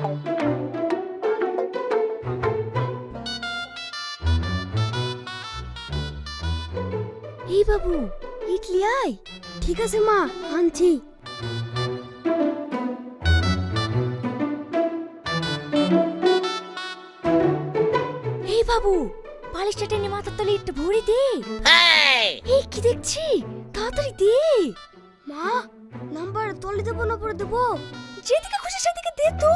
এই বাবু ইডলি আয়। ঠিক আছে মা, আনছি। এই বাবু বালিশটা টেনে মাথার তলে একটু ভরে দে। এই কি দেখছি, তাড়াতাড়ি দে। মা নাম্বার তলে দেবো না পরে দেবো? যেদিকে খুশি সেদিকে দে তো,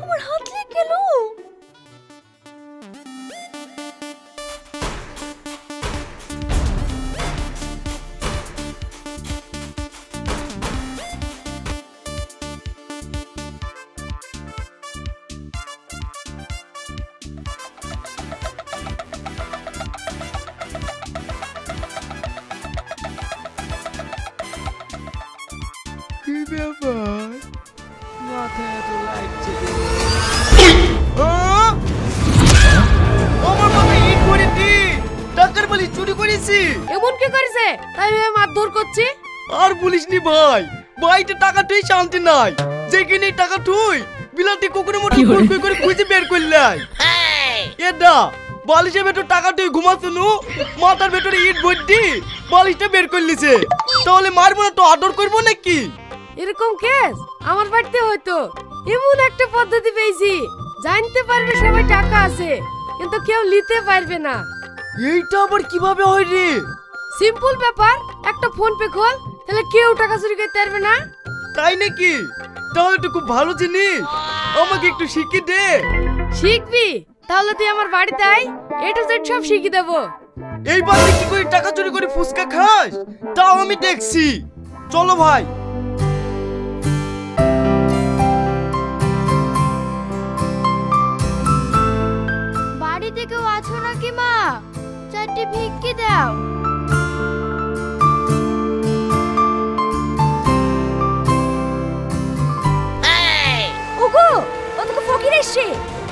আমার হাত লেগে গেল। কি ব্যাপার, মাথায় এত লাগছে? আমার বাবা ইট করেছি, টাকার বালি চুরি করেছি। এমন কি করেছে তাই মারধর করছি? আর বলিসনি ভাই, বাড়িতে টাকা তুই শান্তি নাই। যেখানে টাকা তুই বিলাতি কুকুরের মতো কই করে খুঁজে বের করলাই। এটা বালিশের ভেতর টাকা তুই ঘুমাচ্ছনু, মাথার ভেতরে ইট ভর্তি বালিশটা বের করলিছে। তাহলে মারবো না তো আদর করবো নাকি? এরকম কেস আমার বাড়িতে হয়তো। এমন একটা পদ্ধতি পেয়েছি, জানতে পারবে সবাই টাকা আছে কিন্তু কেউ নিতে পারবে না। এইটা আবার কিভাবে হয় রে? সিম্পল ব্যাপার, একটা ফোন পে খোল, তাহলে কেউ টাকা চুরি করতে পারবে না। তাই নাকি? তাহলে তো খুব ভালো জিনিস, আমাকে একটু শিখিয়ে দে। শিখবি? তাহলে তুই আমার বাড়িতে আয়, এ টু জেড সব শিখিয়ে দেবো। এই বাড়িতে কি করে টাকা চুরি করে ফুসকা খাস তাও আমি দেখছি। চলো ভাই। বাড়িতে কেউ আছো নাকি মা? চারটি ভিক্ষি দাও। ওগো, ওদিকে ফকির এসছে।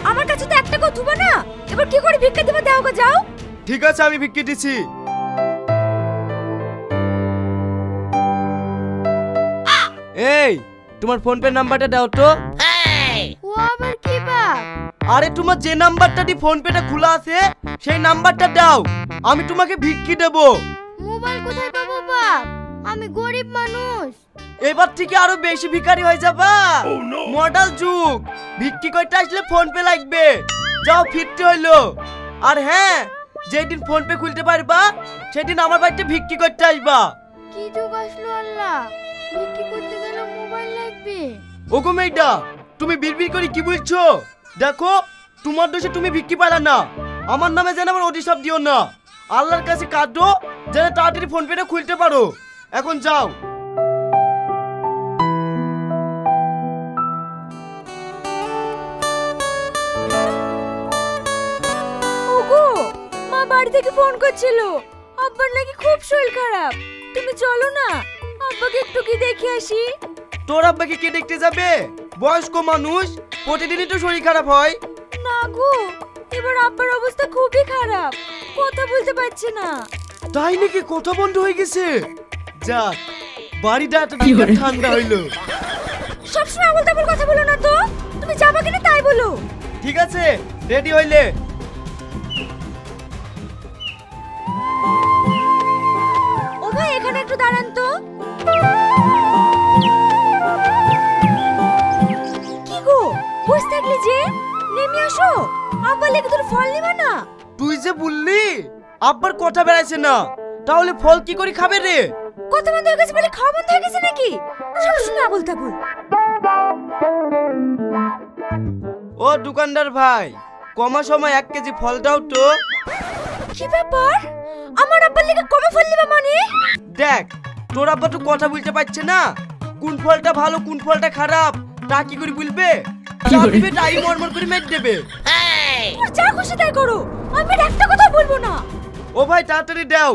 আমার কাছে তো একটা কথা থুবা না, এবার কি করে ভিক্ষা দেবা? দাও গো, যাও। ঠিক আছে, আমি ভিক্ষি দিছি। এই তোমার ফোন পে নাম্বারটা দাও তো। ও আবার কি বাপ? আরে তোমার যে নাম্বারটা দিয়ে ফোন পেটা খোলা আছে সেই নাম্বারটা দাও, আমি তোমাকে ভিক্ষি দেব। মোবাইল কোথায় পাবো বাপ? আমি গরিব মানুষ। এবার থেকে আরো বেশি ভিখারি হয়ে যাবা। মডার্ন যুগ, ভিক্ষি করতে আসলে ফোন পে লাগবে। যাও, ফিরতে হইলো। আর হ্যাঁ, যেদিন ফোন পে খুলতে পারবা সেদিন আমার বাড়িতে ভিক্ষি করতে আসবা। কি যুগ আসলো আল্লাহ, ভিক্ষি করতে গেলে মোবাইল লাগবে। ওগো মেয়েটা, তুমি বিড়বিড় করে কি বলছো? দেখো, তোমার দোষে তুমি ভিক্ষি পালা না। আমার নামে যেন আমার অভিশাপ দিও না। আল্লাহর কাছে কাঁদো যেন তাড়াতাড়ি ফোন পেটা খুলতে পারো। এখন যাও। ওগো, মা বাড়ি থেকে ফোন করছিল, আব্বার নাকি খুব শরীর খারাপ। তুমি চলো না, আব্বাকে একটু কি দেখে আসি। তোর আব্বাকে কে দেখতে যাবে? বয়স্ক মানুষ, প্রতিদিনই তো শরীর খারাপ হয়। না গো, এবার আব্বার অবস্থা খুবই খারাপ, কথা বলতে পারছে না। তাই নাকি? কথা বন্ধ হয়ে গেছে? যাক, বাড়িটা এত ঠান্ডা হইলো। সবসময় আবল তাবল কথা বলো না তো, তুমি যাবা কিনা তাই বলো। ঠিক আছে, রেডি হইলে। ও ভাই, এখানে একটু দাঁড়ান তো। কি গো, বসে থাকলে যে? নেমে আসো, আব্বা লেগে তোর ফল নিবা না? তুই যে বললি আব্বার কথা বেড়াইছে না, তাহলে ফল কি করে খাবে রে? কথা বন্ধ হয়ে গেছে বলে খাওয়া বন্ধ হয়ে গেছে নাকি? সবসময় আবল তাবল। ও দোকানদার ভাই, কমা সময় 1 কেজি ফল দাও তো। কি ব্যাপার, আমার আব্বার লেগে কমে ফল নিবা মানে? দেখ, তোর আব্বা তো কথা বলতে পারছে না। কোন ফলটা ভালো কোন ফলটা খারাপ তা কি করে বলবে? যা দিবে তাই মরমর করে মেট দেবে। তোর যা খুশি তাই করো, আমি আর একটা কথা বলবো না। ও ভাই, তাড়াতাড়ি দাও,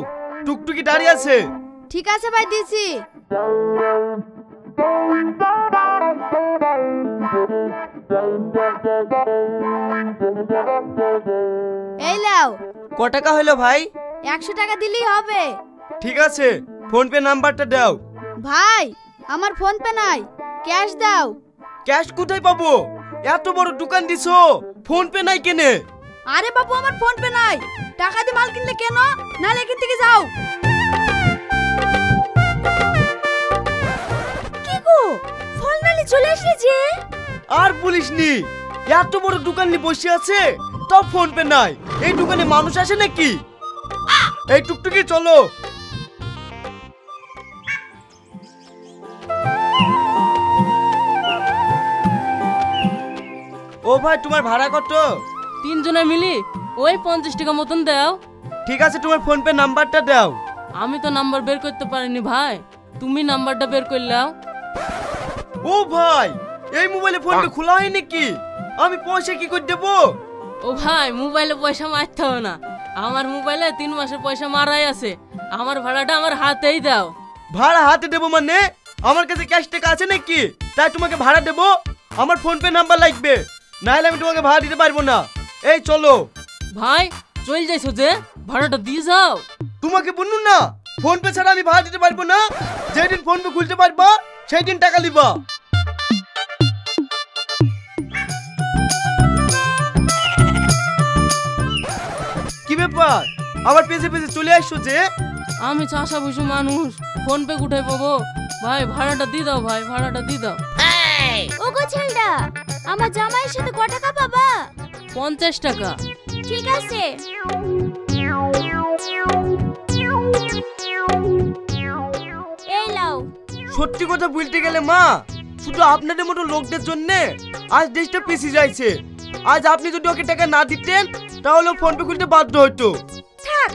টুকটুকি দাঁড়িয়ে আছে। ঠিক আছে ভাই, দিছি। এই লাও। ক টাকা হলো ভাই? 100 টাকা দিলেই হবে। ঠিক আছে, ফোন পে নাম্বারটা দাও। ভাই, আমার ফোন পে নাই, ক্যাশ দাও। ক্যাশ কোথায় পাবো? এত বড় দোকান দিছো, ফোন পে নাই কেনে? আরে বাবু আমার ফোন পে নাই, টাকা দিয়ে মাল কিনলে কেন, নালে এখান থেকে যাও। কি গো ফল নালে চলে আসলে যে? আর বলিসনি, এত বড় দোকান নিয়ে বসে আছে তাও ফোন পে নাই। এই দোকানে মানুষ আসে নাকি? এই টুকটুকি চলো। ও ভাই, তোমার ভাড়া কত? 3 জনে মিলি ওই 50 টাকা মতন দাও। ঠিক আছে, তোমার ফোন পে নাম্বারটা দাও। আমি তো নাম্বার বের করতে পারিনি ভাই, তুমি নাম্বারটা বের করলাও। ও ভাই, এই মোবাইলে ফোন পে খোলা হয় নাকি? আমি পয়সা কি করে দেবো? ও ভাই, মোবাইলে পয়সা মারতে হবে না, আমার মোবাইলে 3 মাসের পয়সা মারাই আছে। আমার ভাড়াটা আমার হাতেই দাও। ভাড়া হাতে দেবো মানে? আমার কাছে ক্যাশ টাকা আছে নাকি তাই তোমাকে ভাড়া দেবো? আমার ফোন পে নাম্বার লাগবে, নাহলে আমি তোমাকে ভাড়া দিতে পারবো না। এই চলো। ভাই চল যাইছো যে, ভাড়াটা দিয়ে যাও। তোমাকে বলুন না, ফোন পে ছাড়া আমি ভাড়া দিতে পারবো না। যেদিন ফোন পে খুলতে পারবা সেই দিন টাকা দিবা। কি ব্যাপার, আবার পেছে পেছে চলে আসছো যে? আমি চাষা বসু মানুষ, ফোন পে কোথায় পাবো? ভাই ভাড়াটা দিয়ে দাও, ভাই ভাড়াটা দিয়ে দাও। ওগো ছেলডা, আমার জামাইয়ের সাথে কত টাকা পাবা? 50 টাকা। ঠিক আছে। এই লাও। সত্যি কথা বলতে গেলে মা, শুধু আপনাদের মতো লোকদের জন্য আজ দেশটা পিছিয়ে যাচ্ছে। আজ আপনি যদি ওকে টাকা না দিতেন তাহলে ও ফোন পে খুলতে বাধ্য হতো। থাক,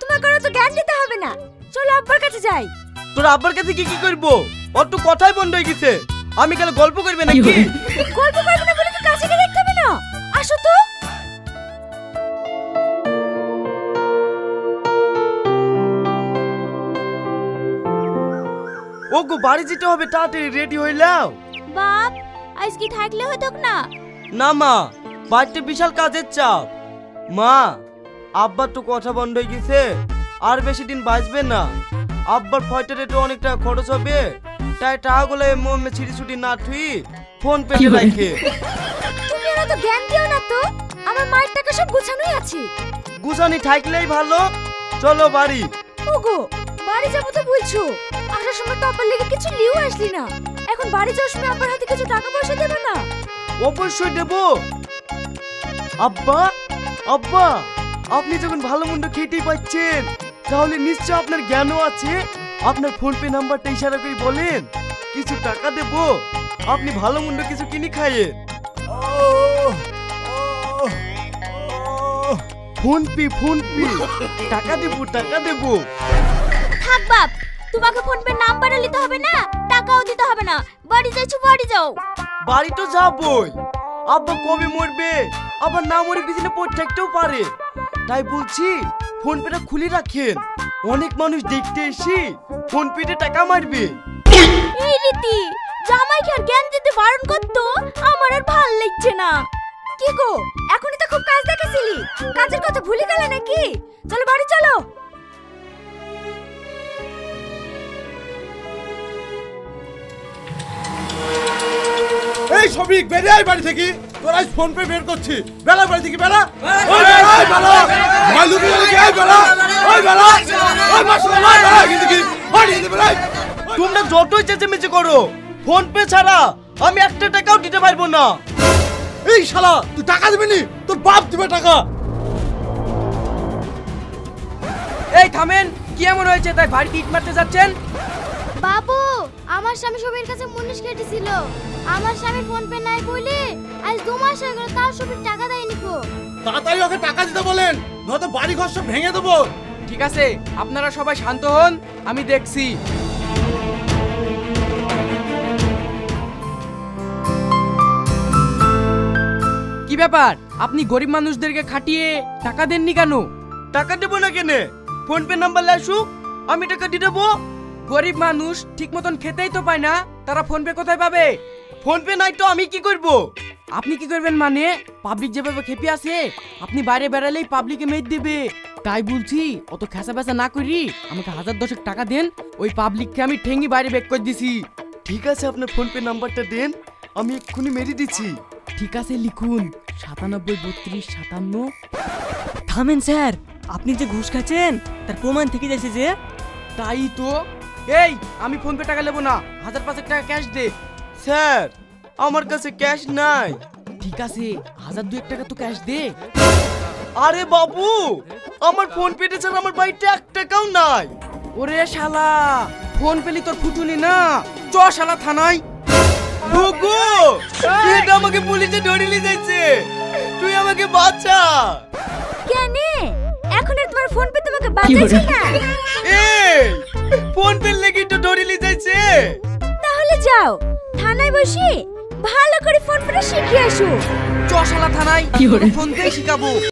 তোমাকে তো জ্ঞান দিতে হবে না, চলো আব্বার কাছে যাই। তোর আব্বার কাছে কি কি করবো? ওর তো কথাই বন্ধ হয়ে গেছে। আমি গেলে গল্প করবে নাকি? গল্প করবে না বলে কি কাছে গিয়ে দেখতে হবে না? আসো তো। ও গো, বাড়ি যেতে হবে, তাড়াতাড়ি রেডি হইলাও। বাপ, আজ কি থাকলে হতো না? না মা, বাড়িতে বিশাল কাজের চাপ। মা, আব্বার তো কথা বন্ধ হয়ে গেছে, আর বেশি দিন বাঁচবে না। আব্বার ফয়টারে তো অনেক টাকা খরচ হবে, তাই টাকাগুলো মমে ছিড়ি ছুটি না থুই ফোন পে রাখে। তুমি ওরা তো জ্ঞান দিও না তো, আমার মায়ের টাকা সব গুছানোই আছে। গুছানি থাকলেই ভালো। চলো বাড়ি। ওগো, বাড়ি যাবো তো বলছো, আসার সময় তো আব্বার লেগে কিছু লিও আসলি না, এখন বাড়ি যাওয়ার সময় আব্বার হাতে কিছু টাকা পয়সা দেবে না? অবশ্যই দেবো। আব্বা, আব্বা, আপনি যখন ভালো মন্দ খেতেই পাচ্ছেন তাহলে নিশ্চয় আপনার জ্ঞানও আছে। আপনার ফোন পে নাম্বারটা ইশারা করে বলেন, কিছু টাকা দেবো, আপনি ভালো মন্দ কিছু কিনে খাইয়ে। ফোন পে, ফোন পে, টাকা দেবো, টাকা দেবো। থাক বাপ, তোমাকে ফোন পে নাম্বারও নিতে হবে না, টাকাও দিতে হবে না। বাড়ি যাইছো, বাড়ি যাও। বাড়ি তো যাবই, আব্বা কবে মরবে আবার না মরে পিছনে পড়ে থাকতেও পারে। তাই বলছি ফোন পেটা খুলে রাখেন, অনেক মানুষ দেখতে এসে ফোন পেতে টাকা মারবে। এই রীতি, জামাইকে আর জ্ঞান দিতে বারণ করতো, আমার আর ভাল লাগছে না। কি গো, এখনই তো খুব কাজ দেখেছিলি, কাজের কথা ভুলে গেলে নাকি? চলো বাড়ি চলো। এই সবিক বেরে আয় বাড়ি থেকে, তোর আজ ফোন পে বের করছি। বেলা বাড়ি থেকে বেলা, ওই বেলা, ওই বেলা, ভাই লুকি লুকি আয় বেলা, ওই বেলা, ওই মাসুল ভাই বেলা কিন্তু কি বাড়ি থেকে বেলা। তোমরা যতই চেঁচামেচি করো, ফোন পে ছাড়া আমি একটা টাকাও দিতে পারবো না। এই শালা, তুই টাকা দিবি নি? তোর বাপ দিবে টাকা। এই থামেন, কি এমন হয়েছে তাই বাড়িতে ইট মারতে যাচ্ছেন? বাবু, আমার স্বামী সবের কাছে মুনিশ কেটেছিল, আমার স্বামী ফোন পে নাই বলে আজ 2 মাস হয়ে গেল তার সবের টাকা দেয়নি গো। তাড়াতাড়ি ওকে টাকা দিতে বলেন, নয়তো বাড়ি ঘর সব ভেঙে দেবো। ঠিক আছে, আপনারা সবাই শান্ত হন, আমি দেখছি। কি ব্যাপার, আপনি গরিব মানুষদেরকে খাটিয়ে টাকা দেননি কেন? টাকা দেবো না কেনে? ফোন পে নাম্বার লাসুক, আমি টাকা দিয়ে দেবো। গরিব মানুষ ঠিক মতন খেতেই তো পায় না, তারা ফোন পে কোথায় পাবে? ফোন পে নাই তো আমি কি করব? আপনি কি করবেন মানে? পাবলিক যেভাবে খেপে আছে, আপনি বাইরে বেড়ালেই পাবলিকে মেদ দেবে। তাই বলছি অত খেসা বেসা না করি আমাকে 1000 টাকা দেন, ওই পাবলিককে আমি ঠেঙ্গি বাইরে বেক করে দিছি। ঠিক আছে, আপনার ফোন পে নাম্বারটা দেন, আমি এক্ষুনি মেরে দিচ্ছি। ঠিক আছে লিখুন 97 32 57। থামেন স্যার, আপনি যে ঘুষ খাচ্ছেন তার প্রমাণ থেকে যাচ্ছে যে। তাই তো। এই আমি ফোন পে টাকা নেবো না, 1000 টাকা ক্যাশ দে। স্যার আমার কাছে ক্যাশ নাই। ঠিক আছে 1000 টাকা তো ক্যাশ দে। আরে বাবু, আমার ফোন পেতে ছাড়া আমার বাড়িতে 1 টাকাও নাই। ওরে শালা, ফোন পেলি তোর ফুটুনি না, চ শালা থানায়। গুগু, এটা আমাকে পুলিশে ধরে নিয়ে যাচ্ছে, তুই আমাকে বাঁচা। কেন এখন আর তোমার ফোন পে তোমাকে বাঁচাচ্ছে না? এই ফোন পে লেগে তো ধরে নিয়ে যাচ্ছে। তাহলে যাও থানায় বসে ভালো করে ফোন পেটা শিখে আসো। চ শালা থানায়, ফোন পে শিখাবো।